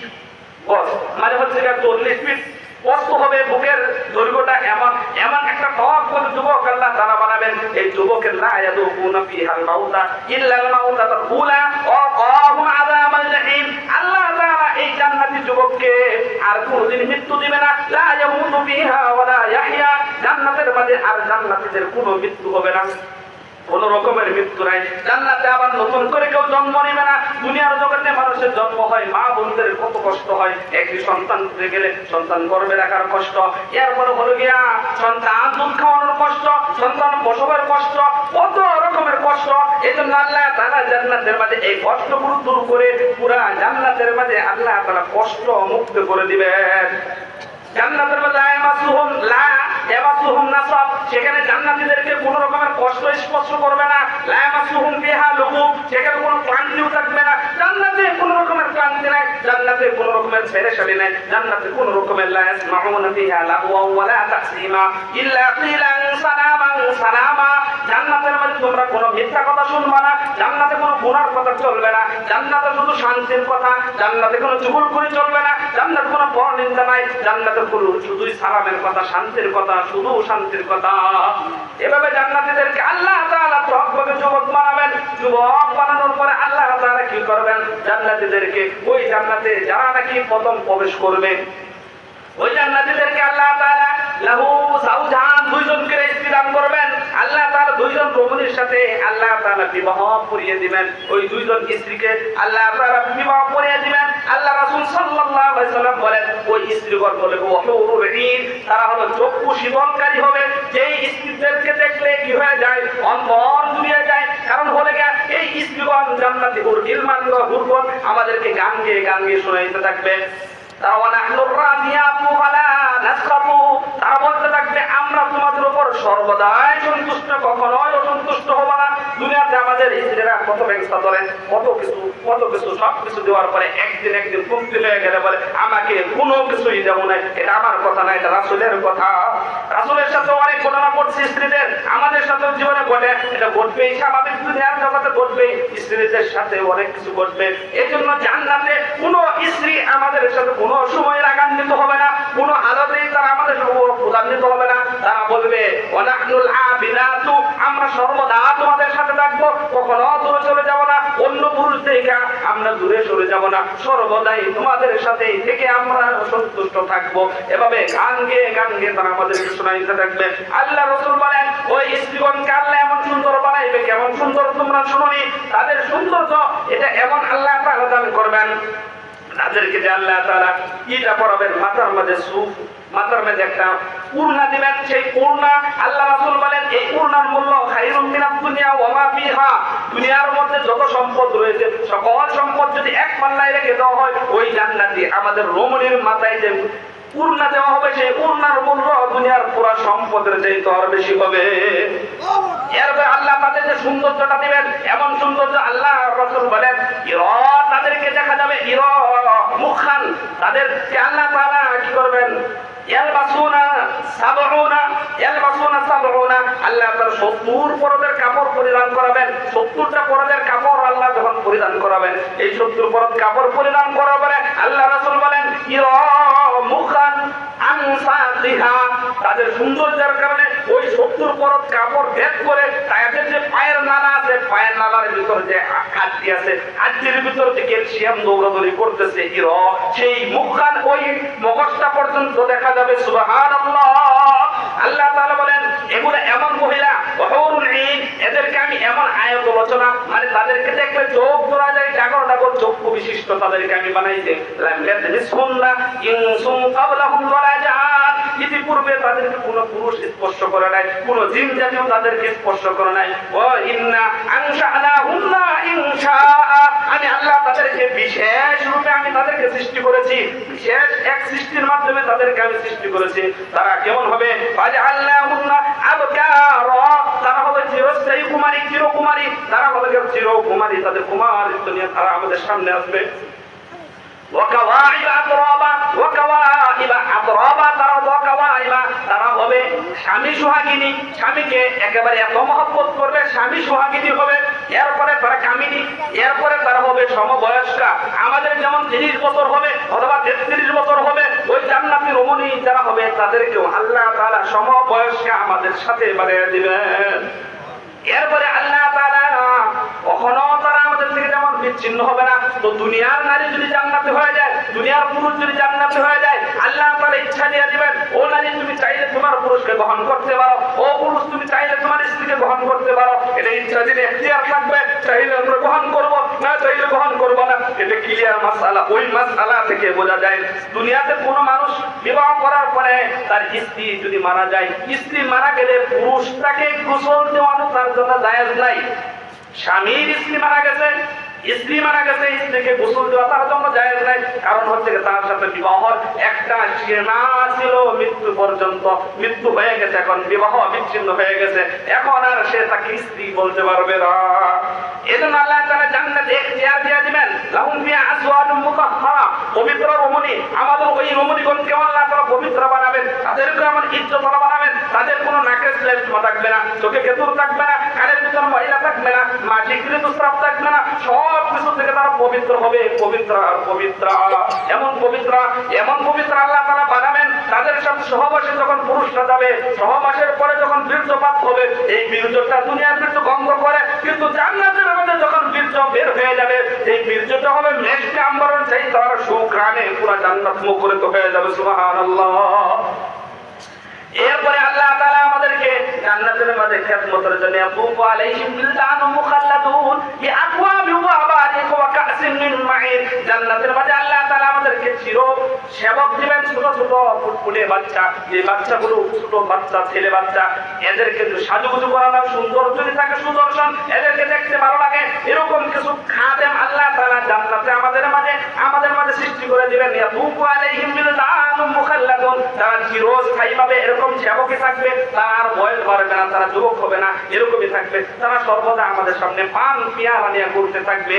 গজ, মানে হচ্ছে 40 ফিট প্রস্থ হবে বুকের দৈর্ঘ্যটা। এমন এমন একটা প্রকৃত যুবক আল্লাহ তাআলা বানাবেন, এই যুবকের লা ইয়াদুকুনা ফিহাল মাউতা ইল্লাল মাউতাতুল উলা ওয়া কাহুম আযাবাল জাহিম। আল্লাহ তাআলা এই জান্নাতি যুবককে আর কোনদিন মৃত্যু দিবে না। লা ইয়ামুতু ফিহা ওয়া লা ইয়াহইয়া, জান্নাতের মাঝে আর জান্নাতীদের কোনো মৃত্যু হবে না, কোন রকমের মৃত্যু নাই। জান্নাতে আবার নতুন করে কেউ জন্ম নেবে না। দুনিয়ার জগতে মানুষের জন্ম হয়, মা বোনদের কত কষ্ট হয়, একটি সন্তান হয়ে গেলে সন্তান গর্ভে রাখার কষ্ট, এরপরে হলো গিয়া সন্তান দুধ খাওয়ানোর কষ্ট, সন্তান প্রসবের কষ্ট, কত রকমের কষ্ট। এই জন্য আল্লাহ তাআলা জান্নাতের মাঝে এই কষ্টগুলো দূর করে পুরা জান্নাতের মাঝে আল্লাহ তাআলা কষ্ট মুক্ত করে দিবেন। জান্নাতের মধ্যে লা ইয়ামাসুহুম নাসাব, সেখানে জান্নাতীদেরকে কোনো রকমের কষ্ট স্পর্শ করবে না। লা ইয়ামাসুহুম ফিহা লুগুব, সেখানে কোনো ক্লান্তিও থাকবে না। জান্নাতে কোনো রকমের ক্লান্তি নাই, জান্নাতে কোনো রকমের পেরেশানি নাই, জান্নাতে কোনো রকমের লা ইয়াসমাউনা ফিহা লাগওয়া ওয়া লা তাসিমা ইল্লা কিলান সালামান সালামা। জান্নাতের মধ্যে তোমরা কোনো মিথ্যা কথা শুনবে না, জান্নাতে কোনো গুনার কথা চলবে না, জান্নাতে শুধু শান্তির কথা, জান্নাতে কোনো চুগলখড়ি চলবে না, জান্নাতে কোনো পরনিন্দা নাই, জান্নাতে শুধুই সালামের কথা, শান্তির কথা, শুধু শান্তির কথা। এভাবে জান্নাতীদেরকে আল্লাহ তাআলা প্রকৃত যুবক বানাবেন। যুবক বানানোর পরে আল্লাহ তাআলা কি করবেন? জান্নাতীদেরকে ওই জান্নাতে যারা নাকি প্রথম প্রবেশ করবে, ওই জান্নাতীদেরকে আল্লাহ তাআলা লাহু যাওজান, দুইজন করে স্ত্রী দান করবেন। আল্লাহ তাআলা দুইজন রমণীর সাথে আল্লাহ তাআলা বিবাহ পড়িয়ে দিবেন। ওই দুইজন স্ত্রীকে আল্লাহ তাআলা বিবাহ পড়িয়ে দিবেন। আল্লাহ রাসূল সাল্লাল্লাহু আলাইহি সাল্লাম বলেন ওই স্ত্রীগণ বলে ওহুরুল ঈন, তারা হলো চক্ষু শীতলকারী হবে। যেই স্ত্রীদেরকে দেখলে কি হয়ে যায়? অন্তর জুড়িয়ে যায়। কারণ হলে গিয়া এই স্ত্রীগণ জান্নাতি হুর গিলমান হুরগণ আমাদেরকে গান গেয়ে শোনাইতে থাকবে। তারা বলতে থাকবে আমরা তোমাদের উপর সর্বদাই সন্তুষ্ট, কখনোই অসন্তুষ্ট হব না। দুনিয়াতে আমাদের স্ত্রীরা কত ব্যবস্থা ধরে, কত কিছু সবকিছু দেওয়ার পরে একদিন কমতি হয়ে গেলে বলে আমাকে কোনো কিছুই দেবো না। এটা আমার কথা না, এটা রাসূলের কথা। রাসূলের সাথে অনেক ঘটনা ঘটছে স্ত্রীদের, আমাদের সাথে জীবনে ঘটে, এটা ঘটবে, স্বাভাবিক দুনিয়ার জগতে ঘটবে, স্ত্রীদের সাথে অনেক কিছু ঘটবে। এই জন্য জান্নাতে কোনো স্ত্রী আমাদের সাথে কোনো সময় রাগান্বিত হবে না, কোনো হালতেই তারা আমাদের প্রদান্বিত হবে না। তারা বলবে ওয়ানাহনুল আবিদাতু, আমরা সর্বদা তোমাদের সাথে থাকবো, কখনো দূরে চলে যাব না, অন্য পুরুষ থেকে আমরা দূরে সরে যাব না, সর্বদাই তোমাদের সাথে থেকে আমরা সন্তুষ্ট থাকবো। এভাবে গান গেয়ে তারা আমাদেরকে শোনাইতে থাকবে। আল্লাহ রাসূল বলেন ওই স্ত্রীগণকে আল্লাহ এমন সুন্দর বানাইবে, কেমন সুন্দর তোমরা শুনোনি। তাদের সৌন্দর্য এটা এমন আল্লাহ তাআলা দান করবেন, তাদেরকে যে আল্লাহ তাআলা ইটা পরাবেন, মাথার মাঝে সুফ, মাথার মাঝে একটা উড়না দিবেন। সেই উড়না আল্লাহ রাসূল বলেন এই উড়নার মূল্য খায়রুম মিনাদ দুনিয়া ওয়া মা ফিহা, দুনিয়ার মধ্যে যত সম্পদ রয়েছে সকল সম্পদ যদি এক পাল্লায় রেখে দেওয়া হয়, ওই জান্নাতি আমাদের রমণীর মাথায় যে উড়না দেওয়া হবে সেই উড়নার মূল্য দুনিয়ার পুরো সম্পদের চাইতে আর বেশি হবে। এরপরে আল্লাহ তাদের যে সৌন্দর্যটা দিবেন, এমন সৌন্দর্য আল্লাহ রাসূল বলেন তাদেরকে দেখা যাবে মুখান, তাদেরকে আল্লাহ তাআলা কি করবেন? ইয়ালবাসুনা সাবউনা আল্লাহ তাআলা 70 পরদের কাপড় পরিধান করাবেন। 70টা পরদের কাপড় আল্লাহ যখন পরিধান করাবেন, এই 70 পরদ কাপড় পরিধান করার পরে আল্লাহ রাসূল বলেন মুখান আনসাতিহা, তাদের সৌন্দর্যের কারণে ওই 70 পরত কাপড় ভেদ করে তাদের যে পায়ের নালা আছে, পায়ের নালার ভিতর যে হাড্ডি আছে, হাড্ডির ভিতর যে ক্যালসিয়াম দৌড়াদৌড়ি করতেছে, সেই মুখখান ওই মগজটা পর্যন্ত দেখা যাবে। সুবহানাল্লাহ। আল্লাহ তাআলা বলেন এগুলো এমন মহিলা ওহুরুল ঈন, এদেরকে আমি এমন আয়াত রচনা, মানে তাদেরকে দেখলে চোখ ধরা যায়, ডাগর ডাগর চক্ষু বিশিষ্ট তাদেরকে আমি বানাইছি। লাম ইয়াদরিসহুন্না ইনসুন ক্বাবলাহুম ওয়ালা জান, ইতিপূর্বে তাদেরকে কোনো পুরুষ স্পর্শ করে নাই, কোনো জিন জাতীয় তাদেরকে স্পর্শ করে নাই। ওয়া ইন্না আনশা'নাহুন্না ইনশাআ, আমি আল্লাহ তাদেরকে বিশেষ রূপে আমি তাদেরকে সৃষ্টি করেছি, বিশেষ এক সৃষ্টির মাধ্যমে তাদেরকে আমি সৃষ্টি করেছি। তারা কেমন হবে? ফাজআলনাহুন্না আবকারা, তারা হবে চিরস্থায়ী কুমারী, চিরকুমারী, তারা হবে চিরকুমারী, তাদের কুমারীত্ব নিয়ে তারা আমাদের সামনে আসবে। ওয়াকাওয়াইবা আতরাবা, ওয়াকাওয়াইবা আতরাবা, তারা হবে স্বামী সোহাগিনী, স্বামীকে একেবারে এত মহব্বত করবে, স্বামী সোহাগিনী হবে। এরপরে তারা কামিনী, এরপরে তারা হবে সমবয়স্কা, আমাদের যেমন 30 বছর হবে অথবা 33 বছর হবে, ওই জান্নাতি রমণী যারা হবে তাদেরকেও আল্লাহ তাআলা সমবয়স্কা আমাদের সাথে বানিয়ে দিবেন। এরপরে আল্লাহ তাআলা কখনো তারা আমাদের থেকে যেমন বিচ্ছিন্ন হবে না। তো দুনিয়ার নারী যদি জান্নাতে হয়ে যায়, দুনিয়ার পুরুষ যদি জান্নাতে হয়ে যায়, আল্লাহ তাআলা ইচ্ছা দিয়ে দিবেন, ও নারী তুমি চাইলে তোমার পুরুষকে গ্রহণ করতে পারো, ও পুরুষ তুমি চাইলে তোমার স্ত্রীকে গ্রহণ করতে পারো। এটা ইচ্ছা দিলে এখতিয়ার থাকবে, চাইলে আমরা গ্রহণ করব, না চাইলে গ্রহণ করব না। এটা ক্লিয়ার মাসআলা। ওই মাসআলা থেকে বোঝা যায় দুনিয়াতে কোনো মানুষ বিবাহ করার পরে তার স্ত্রী যদি মারা যায়, স্ত্রী মারা গেলে পুরুষ তাকে গোসল দেওয়ানো তার জন্য জায়েজ নাই। স্বামীর স্ত্রী মারা গেছে, স্ত্রীকে গোসল দেওয়া তার জন্য জায়েজ নাই। কারণ হচ্ছে তার সাথে বিবাহর একটা সীমা ছিল মৃত্যু পর্যন্ত, মৃত্যু হয়ে গেছে, এখন বিবাহ বিচ্ছিন্ন হয়ে গেছে, এখন আর সে তাকে স্ত্রী বলতে পারবে না। এজন্য আল্লাহ তাআলা জান্নাতে এখতিয়ার দিয়ে দিবেন, লাহুম ফিহা আজওয়াজুম মুতাহহারা, পবিত্র রমণী। আমাদের ওই রমণীগণকে আল্লাহ তাআলা পবিত্র বানাবেন, তাদেরকে আমার ইজ্জত বানাবেন, তাদের কোনো নাকে শ্লেষ্মা থাকবে না, চোখে কেতুর থাকবে না, কানের ভিতর ময়লা থাকবে না, মাটি দুস্রাব থাকবে না, সব কিছু থেকে তারা পবিত্র হবে। পবিত্র আর পবিত্র, এমন পবিত্র আল্লাহ তাআলা বানাবেন। তাদের সাথে সহবাসে যখন পুরুষরা যাবে, সহবাসের পরে যখন বীর্যপাত হবে, এই বীর্যটা দুনিয়ার বীর্য গন্ধ করে, কিন্তু জান্নাতের মধ্যে যখন বীর্য বের হয়ে যাবে, এই বীর্যটা হবে মেশকে আম্বরণ চাই তার সুঘ্রাণে পুরো জান্নাত মুখরিত হয়ে যাবে। সুবহানাল্লাহ। এরপরে আল্লাহ তাআলা আমাদেরকে জান্নাতের মধ্যে খিদমতের জন্য ইয়াতুফু আলাইহিম বিলদানুম মুখাল্লাদুন বিআকওয়াবি ওয়া আবারিক ওয়া কাসিন মিন মাইন। জান্নাতের মধ্যে আল্লাহ তাআলা আমাদেরকে চির সেবক দিবেন, ছোট ছোট ফুটফুটে বাচ্চা, এই বাচ্চাগুলো ছোট বাচ্চা, ছেলে বাচ্চা, এদেরকে সাজুগুজু করানো, সুন্দর যদি থাকে সুদর্শন, এদেরকে দেখতে ভালো লাগে, এরকম কিছু খাদেম আল্লাহ তাআলা জান্নাতে আমাদের মাঝে সৃষ্টি করে দিবেন। ইয়াতুফু আলাইহিম বিলদানুম মুখাল্লাদুন, তারা চিরস্থায়ীভাবে এরকম সেবকই থাকবে, তার বয়স বাড়বে না, তারা যুবক হবে না, এরকমই থাকবে, তারা সর্বদা আমাদের সামনে পান পিয়ালা নিয়ে ঘুরতে থাকবে।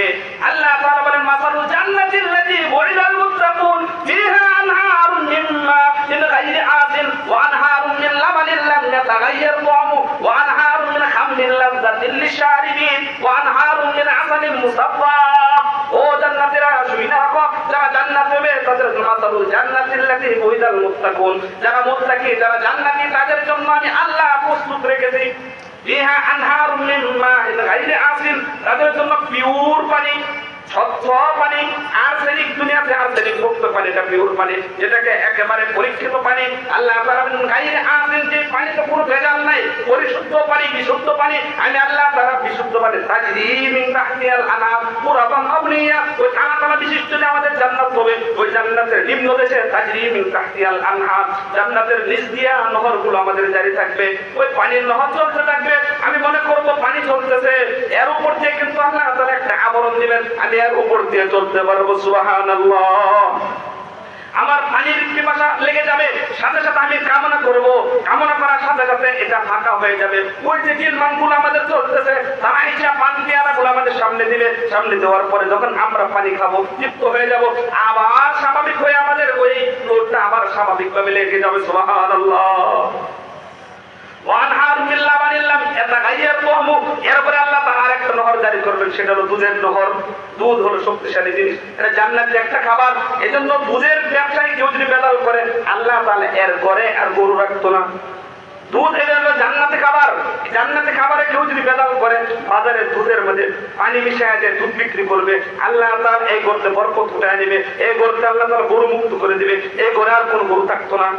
আল্লাহ তাআলা বলেন মাসালুল জান্নাতিল্লাতী বুইদাল মুত্তাকুন ফিহা আনহারুম মিন মা'ইন গায়রি আসিন ওয়া আনহারুম মিন লাবানিন লাম ইয়াতাগায়্যার তা'মুহু ওয়া আনহারুম মিন খামরিন লাযযাতিন লিশ-শারিবিন ওয়া আনহারুম মিন আসালিন মুসাফফা। ও জান্নাতীরা শুনে রাখো, যারা জান্নাত পাবে তাদের মাসালুল জান্নাতিল্লাতী বুইদাল মুত্তাকুন, যারা মুত্তাকি, যারা জান্নাতি, তাদের জন্য আমি আল্লাহ প্রস্তুত রেখেছি ফিহা আনহারুম মিন মা'ইন গায়রি আসিন, তাদের জন্য পিওর পানি, স্বচ্ছ পানি। আর্সেনিক, দুনিয়াতে আর্সেনিক মুক্ত পানি, এটা পিওর পানি, যেটাকে একেবারে পরীক্ষিত পানি। আল্লাহ তাআলা গায়রি আসিন, যে পানিতে কোনো ভেজাল নাই, পরিশুদ্ধ পানি, বিশুদ্ধ পানি, আমি আল্লাহ তাআলা বিশুদ্ধ পানি। তাজরি মিন তাহতিহাল আনহার, পুরাতন আবনিয়া, ওই আনাতালা বিশিষ্ট যে আমাদের জান্নাত হবে, ওই জান্নাতের নিম্ন দেশে তাজরি মিন তাহতিহাল আনহার, জান্নাতের নিচ দিয়া নহরগুলো আমাদের জারি থাকবে, ওই পানির নহর চলতে থাকবে। আমি মনে করব পানি চলতেছে, এর উপর দিয়ে কিন্তু আল্লাহ তাআলা একটা আবরণ দিবেন, আমি এর উপর দিয়ে চলতে পারবো। সুবহানাল্লাহ। আমার পানির পিপাসা লেগে যাবে, সাথে সাথে আমি কামনা করব, কামনা করার সাথে সাথে এটা ফাঁকা হয়ে যাবে। ওই যে গিলমানগুলো আমাদের চলতেছে, তারা এসে পান পেয়ালাগুলো আমাদের সামনে দিবে, সামনে দেওয়ার পরে যখন আমরা পানি খাবো, তৃপ্ত হয়ে যাব, আবার স্বাভাবিক হয়ে আমাদের ওই লোটটা আবার স্বাভাবিকভাবে লেগে যাবে। সুবহানাল্লাহ। ওয়ানহার মিন লাবানিন লাম ইয়াতাগায়্যার তা'মুহু, এরপরে আল্লাহ তাআলা আরেকটা নহর জারি করবেন, সেটা হলো দুধের নহর। দুধ হলো শক্তিশালী জিনিস, এটা জান্নাতের একটা খাবার। এজন্য দুধের ব্যবসায় কেউ যদি বেদাল করে, আল্লাহ তাআলা এর ঘরে আর গরু রাখতো না। দুধ এটা হলো জান্নাতে খাবার। জান্নাতে খাবারে কেউ যদি বেদাল করে, বাজারে দুধের মধ্যে পানি মিশিয়ে দিয়ে দুধ বিক্রি করবে, আল্লাহ তাআলা এই গর্তে বরকত উঠায় নেবে, এই গর্তে আল্লাহ তাআলা গরু মুক্ত করে দিবে, এই ঘরে আর কোনো গরু থাকতো না।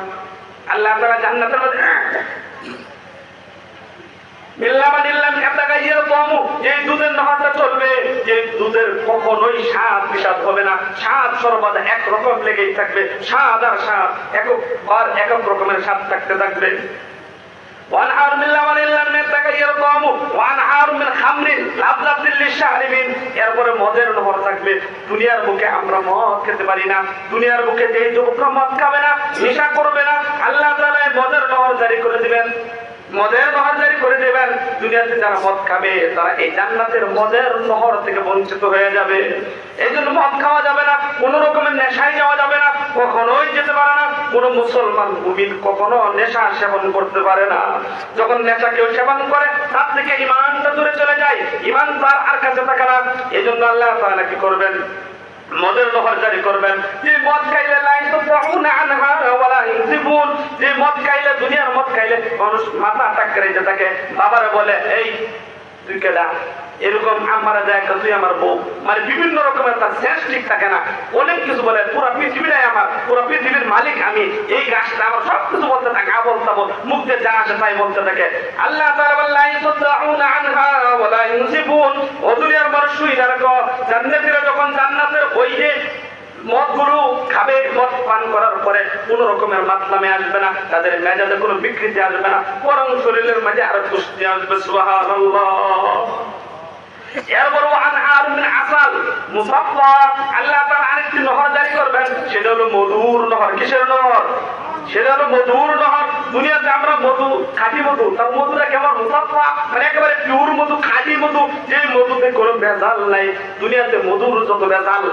আল্লাহ তাআলা জান্নাতের মধ্যে যে দুধের নহরটা চলবে, যে দুধের কখনোই স্বাদ বিষাদ হবে না, স্বাদ সর্বদা একরকম লেগেই থাকবে, স্বাদ আর স্বাদ একক রকমের স্বাদ থাকতে থাকবে। এরপরে মদের নহর থাকবে। দুনিয়ার বুকে আমরা মদ খেতে পারি না, দুনিয়ার বুকে যে যুবকরা মদ খাবে না, নেশা করবে না, আল্লাহ তাআলা মদের নহর জারি করে দিবেন, মদের নহর জারি করে দেবেন। দুনিয়াতে যারা মদ খাবে তারা এই জান্নাতের মদের নহর থেকে বঞ্চিত হয়ে যাবে। এই জন্য মদ খাওয়া যাবে না, কোন রকমের নেশায় যাওয়া যাবে না, কখনোই যেতে পারে না। কোন মুসলমান মুমিন কখনো নেশা সেবন করতে পারে না। যখন নেশা কেউ সেবন করে, তার থেকে ঈমানটা দূরে চলে যায়, ঈমান তার আর কাছে থাকে না। এই জন্য আল্লাহ তাআলা কি করবেন? মদের নহর জারি করবেন। যে মদ খাইলে যে মদ খাইলে, দুনিয়ার মদ খাইলে মানুষ মাথা আটাক করে থাকে, বাবারে বলে এই তুই কেডা, এরকম আমার দেখ তুই আমার বউ, মানে বিভিন্ন রকমের তার সেন্স ঠিক থাকে না, অনেক কিছু বলে, পুরো পৃথিবীটাই আমার, পুরো পৃথিবীর মালিক আমি, এই গাছটা আমার, সব কিছু বলতে থাকে, বলতাম মুখ দিয়ে যা আসে তাই বলতে থাকে। আল্লাহ তাআলা ও দুনিয়ার মানুষ শুইনা রাখো, জান্নাতীরা যখন জান্নাতের ওই যে মদগুলো খাবে, মদ পান করার পরে কোন রকমের মাতলামে আসবে না, তাদের মেজাজে কোনো বিকৃতি আসবে না, বরং শরীরের মাঝে আরো তুষ্টি আসবে। সুবহানাল্লাহ। এরপর আনহার মিন আসাল মুসাফফা, আল্লাহ তাআলা আরেকটি নহর জারি করবেন, সেটা হলো মধুর নহর। কিসের নহর? সেটা হলো মধুর নহর। দুনিয়াতে আমরা মধু, খাঁটি মধু, তার মধুটা কেমন? মুসাফফা, মানে একেবারে পিওর মধু, খাঁটি মধু, যে মধুতে কোনো ভেজাল নাই। দুনিয়াতে মধুর যত ভেজাল,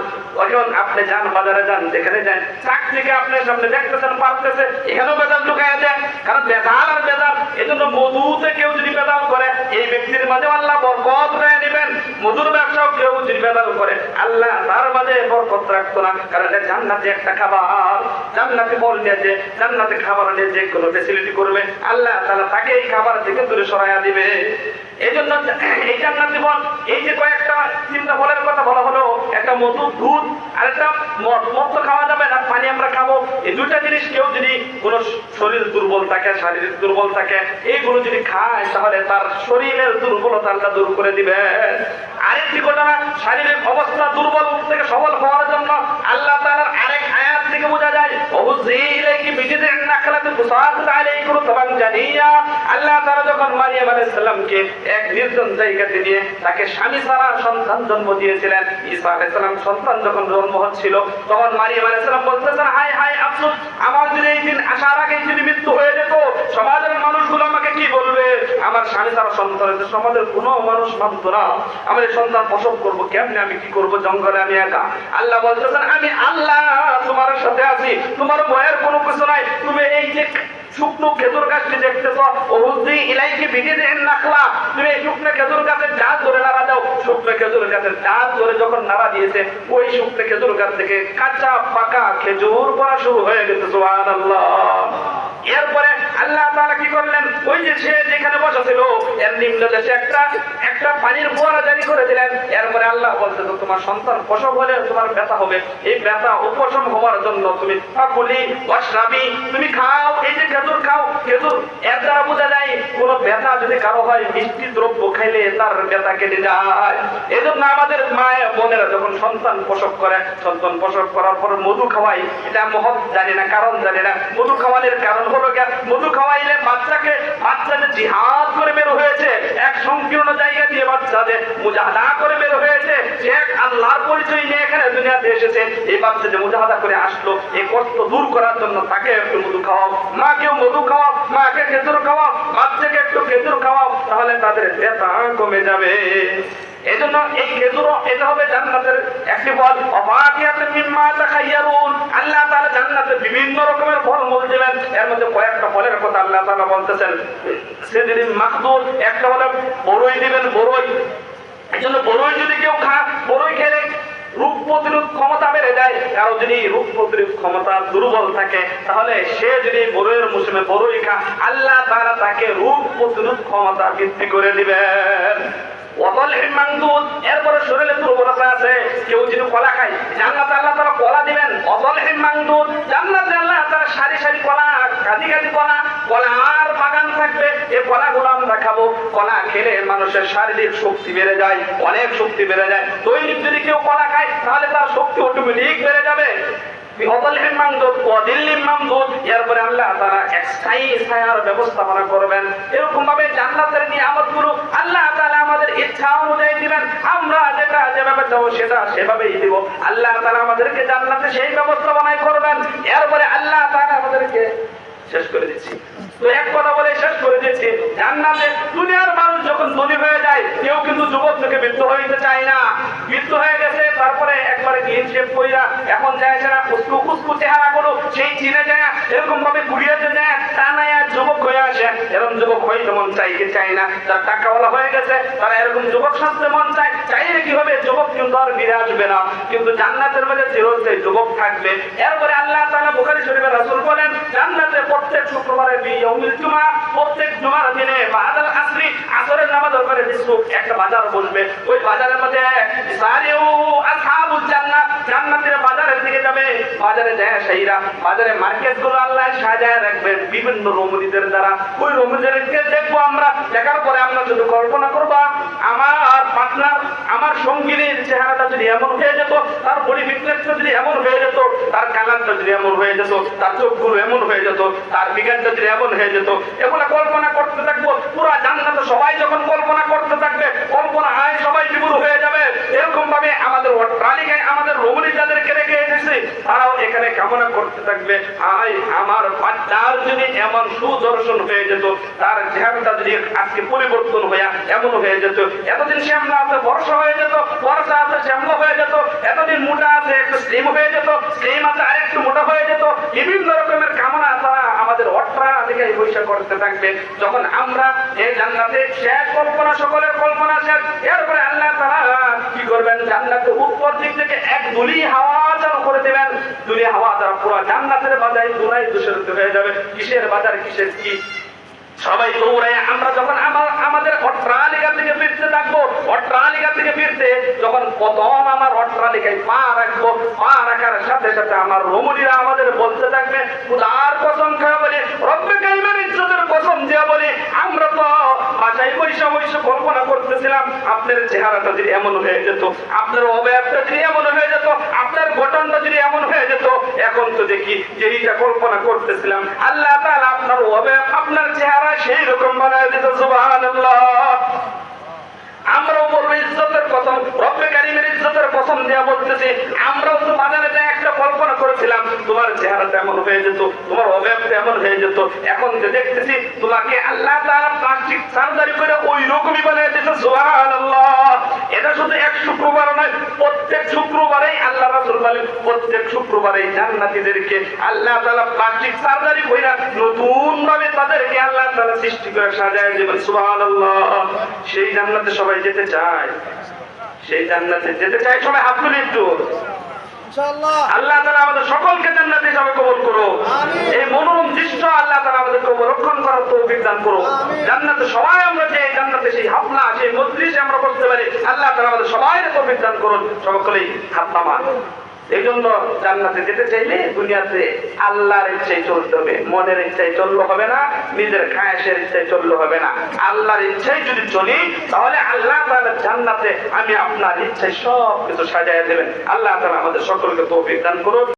এখন আপনি যান বাজারে যান, যেখানে যান, চাক থেকে আপনার সামনে দেখতেছেন পারতেছে, এখানেও ভেজাল ঢুকায় দেয়, কারণ ভেজাল আর ভেজাল। এই জন্য মধুতে কেউ যদি ভেজাল করে, এই ব্যক্তির মাঝে আল্লাহ বরকত রেখে নেবেন। মধুর ব্যবসাও কেউ যদি ভেজাল করে, আল্লাহ তার মাঝে বরকত রাখতো না, কারণ এটা জান্নাতে একটা খাবার। জান্নাতে বল নিয়ে, জান্নাতে খাবার নিয়ে যে কোনো ফ্যাসিলিটি করবে, আল্লাহ তাআলা তাকে এই খাবার থেকে দূরে সরাইয়া দিবে। এই জন্য এই জান্নাতি বল, এই যে কয়েকটা চিন্তা ফলের কথা বলা হলো, একটা মধু, দুধ, আর একটা মদ। মদ তো খাওয়া যাবে না, পানি আমরা খাবো। এই দুইটা জিনিস কেউ যদি কোনো শরীর দুর্বল থাকে, শারীরিক দুর্বল থাকে, এইগুলো যদি খায়, তাহলে তার শরীরের দুর্বলতা আল্লাহ দূর করে দিবে। আরেকটি ঘটনা, শারীরিক অবস্থা দুর্বল থেকে সবল হওয়ার জন্য আল্লাহ তাআলার আরেক আয়াত থেকে বোঝা যায়, আল্লাহ তাআলা যখন মারিয়াম আলাইহিস সালামকে এক নির্জন জায়গাতে নিয়ে তাকে স্বামী ছাড়া সন্তান জন্ম দিয়েছিলেন, ঈসা আলাইহিস সালাম সন্তান যখন জন্ম হচ্ছিল, তখন মারিয়াম আলাইহিস সালাম বলতেছেন, হায় হায় আফসোস, আমার যদি এই দিন আসার আগে যদি মৃত্যু হয়ে যেত, সমাজের মানুষগুলো আমাকে কি বলবে? আমার স্বামী ছাড়া সন্তান হয়েছে, সমাজের কোনো মানুষ মানত না, আমার এই সন্তান প্রসব করবো কেমনে, আমি কি করবো, জঙ্গলে আমি একা। আল্লাহ বলতেছেন, আমি আল্লাহ তোমার সাথে আছি, তোমার ভয়ের কোনো কিছু নাই। তুমি এই যে শুকনো খেজুর গাছটি দেখতেছ, ওহুদি ইলাইকি বিদিন নাখলা, তুমি এই শুকনো খেজুর গাছের ডাল ধরে নাড়া দাও। শুকনো খেজুর গাছের ডাল ধরে যখন নাড়া দিয়েছে, ওই শুকনো খেজুর গাছ থেকে কাঁচা পাকা খেজুর পড়া শুরু হয়ে গেছে। সুবহানাল্লাহ। এরপরে আল্লাহ তাআলা কি করলেন, ওই যে সে যেখানে বসা ছিল এর নিম্ন দেশে একটা পানির ফোয়ারা জারি করে দিলেন। এরপরে আল্লাহ বলতে, তোমার সন্তান প্রসব হলে তোমার ব্যথা হবে, এই ব্যথা উপশম হওয়ার জন্য তুমি ফাকুলি ওয়াশরাবি, তুমি খাও, এই যে খেজুর খাও। খেজুর এর দ্বারা বোঝা যায় কোন ব্যথা যদি কারো হয়, মিষ্টি দ্রব্য খাইলে তার ব্যথা কেটে যায়। এই জন্য আমাদের মায়ের বোনেরা যখন সন্তান প্রসব করে, সন্তান প্রসব করার পর মধু খাওয়াই, এটা মহৎ জানি না, কারণ জানি না। মধু খাওয়ানোর কারণ হলো, মধু খাওয়াইলে বাচ্চা যে জিহাদ করে বের হয়েছে, এক সংকীর্ণ জায়গা দিয়ে বাচ্চা যে মুজাহাদা করে বের হয়েছে, সে এক আল্লাহর পরিচয় নিয়ে এখানে দুনিয়াতে এসেছে। এই বাচ্চা যে মুজাহাদা করে আসলো, এই কষ্ট দূর করার জন্য তাকে একটু মধু খাওয়াও, মাকেও মধু খাওয়াও, মাকে খেজুর খাওয়াও, বাচ্চাকে একটু খেজুর খাওয়াও, তাহলে তাদের ব্যথা কমে যাবে। এই জন্য এই খেজুর, এটা হবে জান্নাতের একটি ফল। অফাকিয়াতুম মিম্মা তাখায়্যারুন, আল্লাহ তাআলা জান্নাতে বিভিন্ন রকমের ফলমূল দিবেন। এর মধ্যে কয়েকটা ফলের কথা আল্লাহ তাআলা বলতেছেন। সিদরিন মাখদুদ, একটা হলো বড়ই দিবেন, বড়ই। এই জন্য বড়ই যদি কেউ বড়ই খেলে রোগ প্রতিরোধ ক্ষমতা বেড়ে যায়। কারো যদি রোগ প্রতিরোধ ক্ষমতা দুর্বল থাকে, তাহলে সে যদি বড়ইয়ের মৌসুমে বড়ই খায়, আল্লাহ তাআলা তাকে রোগ প্রতিরোধ ক্ষমতা বৃদ্ধি করে দিবেন। এরপরে শরীরে দুর্বলতা আছে, কেউ যদি কলা খায়, জান্নাতে আল্লাহ তাআলা কলা দিবেন। জান্নাতে আল্লাহ তাআলা সারি সারি কলা, কাঁদি কাঁদি কলা, কলার বাগান থাকবে। এই কলাগুলো আমরা খাবো। কলা খেলে মানুষের শারীরিক শক্তি বেড়ে যায়, অনেক শক্তি বেড়ে যায়। দৈনিক যদি কেউ কলা খায়, তাহলে তার শক্তি অটোমেটিক বেড়ে যাবে। এরপরে আল্লাহ তাআলা এক স্থায়ী ছায়ার ব্যবস্থাপনা করবেন। এরকম ভাবে জান্নাতের নিয়ামতগুলো আল্লাহ তাআলা আমাদের ইচ্ছা অনুযায়ী দিবেন। আমরা যেটা যেভাবে চাও সেটা সেভাবেই দিব। আল্লাহ তাআলা আমাদেরকে জান্নাতে সেই ব্যবস্থাপনাই করবেন। এরপরে আল্লাহ তাআলা আমাদেরকে শেষ করে দিচ্ছি, তো এক কথা বলে শেষ করে দিচ্ছি, জান্নাতে দুনিয়ার মানুষ যখন ধনী হয়ে যায়, কেউ কিন্তু যুবক থেকে বৃদ্ধ হইতে চায় না। বৃদ্ধ হয়ে গেছে, তারপরে একবারে ক্লিন শেভ কইরা এখন যায় না কুচকু কুচকু চেহারা গুলো সেই চিনে যায়, এরকম ভাবে ঘুরিয়েতে যায়, তা নাই আর যুবক হয়ে আসে। এরকম যুবক হইতে মন চাইতে চায় না। যারা টাকাওয়ালা হয়ে গেছে তারা এরকম যুবক সাজতে মন চায়, চাইলে কি হবে, যুবক কিন্তু আর ফিরে আসবে না, কিন্তু জান্নাতের মধ্যে চিরস্থায়ী যুবক থাকবে। এরপরে আল্লাহ তাআলা বুখারী শরীফে রাসূল বলেন, জান্নাতে প্রত্যেক শুক্রবারে বিয়াউমিল জুমআ, প্রত্যেক জুমার দিনে বাদাল আসরি, আসরের নামাজের পরে একটা বাজার বসবে। ওই বাজারের মধ্যে সারিউ আসহাবুল জান্নাহ, জান্নাতের বাজারের দিকে যাবে। বাজারে যায় সেইরা, বাজারে মার্কেটগুলো আল্লাহ সাজায় রাখবেন বিভিন্ন রমণীদের দ্বারা। ওই রমণীদেরকে দেখবো আমরা, দেখার পরে আমরা শুধু কল্পনা করব, আমার পার্টনার, আমার সঙ্গিনীর চেহারাটা যদি এমন হয়ে যেত, তার বডি ফিটনেসটা যদি এমন হয়ে যেত, তার কালারটা যদি এমন হয়ে যেত, তার চোখগুলো এমন হয়ে যেত, তার বিজ্ঞানটা যদি এমন হয়ে যেত, এগুলা কল্পনা করতে থাকবো। পুরা জান্নাতে সবাই যখন কল্পনা করতে থাকবে, কল্পনা আয় সবাই বিমূঢ় হয়ে যাবে। এরকম ভাবে আমাদের অট্টালিকায় আমাদের রমণী যাদেরকে রেখে এসেছে, তারাও এখানে কামনা করতে থাকবে, আয় আমার বাচ্চার যদি এমন সুদর্শন হয়ে যেত, তার চেহারাটা যদি আজকে পরিবর্তন হয়ে এমন হয়ে যেত, এতদিন শ্যামলা আছে বর্ষা হয়ে যেত, বর্ষা আছে শ্যামলা হয়ে যেত, এতদিন মোটা আছে একটু স্লিম হয়ে যেত, স্লিম আছে আরেকটু মোটা হয়ে যেত। বিভিন্ন রকমের কামনা তারা আমাদের অট্টালিকায় বৈশা করতে থাকবে। যখন আমরা এই জান্নাতে শেষ কল্পনা, সকলের কল্পনা শেষ, এরপরে আল্লাহ তাআলা কি করবেন, জান্নাতে উপর দিক থেকে এক দুলি হাওয়া চালু করে দেবেন। দুলি হাওয়া দ্বারা পুরো জান্নাতের বাজার দুলাই দূষিত হয়ে যাবে। কিসের বাজার, কিসের কি, সবাই দৌড়ায়। আমরা যখন আমাদের অট্টালিকা থেকে ফিরতে থাকবো, অট্টালিকা থেকে ফিরতে যখন প্রথম আমার অট্টালিকায় পা রাখবো, পা রাখার সাথে সাথে আমার রমণীরা আমাদের বলতে থাকবে, খোদার কসম খেয়ে বলে, রব্বে কারিমের ইজ্জতের কসম দিয়ে বলে, আমরা তো বাসায় বৈশা বৈশা কল্পনা করতেছিলাম, আপনার চেহারাটা যদি এমন হয়ে যেত, আপনার অবয়বটা যদি এমন হয়ে যেত, আপনার গঠনটা যদি এমন হয়ে যেত, এখন তো দেখি যেইটা কল্পনা করতেছিলাম, আল্লাহ তাআলা আপনার অবয়ব, আপনার চেহারা সেই রকম বানায় দিত। সুবহানাল্লাহ। আমরাও বলবো ইজ্জতের কসম, রব্বে কারিমের ইজ্জতের কসম দেয়া বলতেছি, আমরাও তো বাজারে একটা কল্পনা করেছিলাম, তোমার চেহারাটা এমন হয়ে যেত, তোমার অবয়বটা এমন হয়ে যেত, এখন যে দেখতেছি তোমাকে আল্লাহ তাআলা প্লাস্টিক সার্জারি করে ওই রকমই বানিয়ে দিয়েছে। সুবহানাল্লাহ। এটা শুধু এক শুক্রবার নয়, প্রত্যেক শুক্রবারেই আল্লাহ রাসূল বলেন, প্রত্যেক শুক্রবারেই জান্নাতীদেরকে আল্লাহ তাআলা প্লাস্টিক সার্জারি করে নতুন ভাবে তাদেরকে আল্লাহ তাআলা সৃষ্টি করে সাজায় দিবেন। সুবহানাল্লাহ। সেই জান্নাতে সবাই যেতে চায়, সেই জান্নাতে যেতে চায় সবাই, হাত তুলে একটু ইনশাআল্লাহ। আল্লাহ তাআলা আমাদের সকলকে জান্নাতে যাবে কবুল করো। এই মনোরম দৃশ্য আল্লাহ তাআলা আমাদেরকে রক্ষণ করার তৌফিক দান করো। জান্নাতে সবাই আমরা যে জান্নাতে সেই হাফলা, সেই মজলিসে আমরা বসতে পারি, আল্লাহ তাআলা আমাদের সবাইকে তৌফিক দান করুন। সকলেই হাত নামান। এই জন্য জান্নাতে যেতে চাইলে দুনিয়াতে আল্লাহর ইচ্ছায় চলতে হবে, মনের ইচ্ছায় চললে হবে না, নিজের খায়েশের ইচ্ছায় চললে হবে না। আল্লাহর ইচ্ছায় যদি চলি, তাহলে আল্লাহ তাআলা জান্নাতে আমি আপনার ইচ্ছায় সব কিছু সাজায় দেবেন। আল্লাহ তাআলা আমাদের সকলকে তৌফিক দান করুন।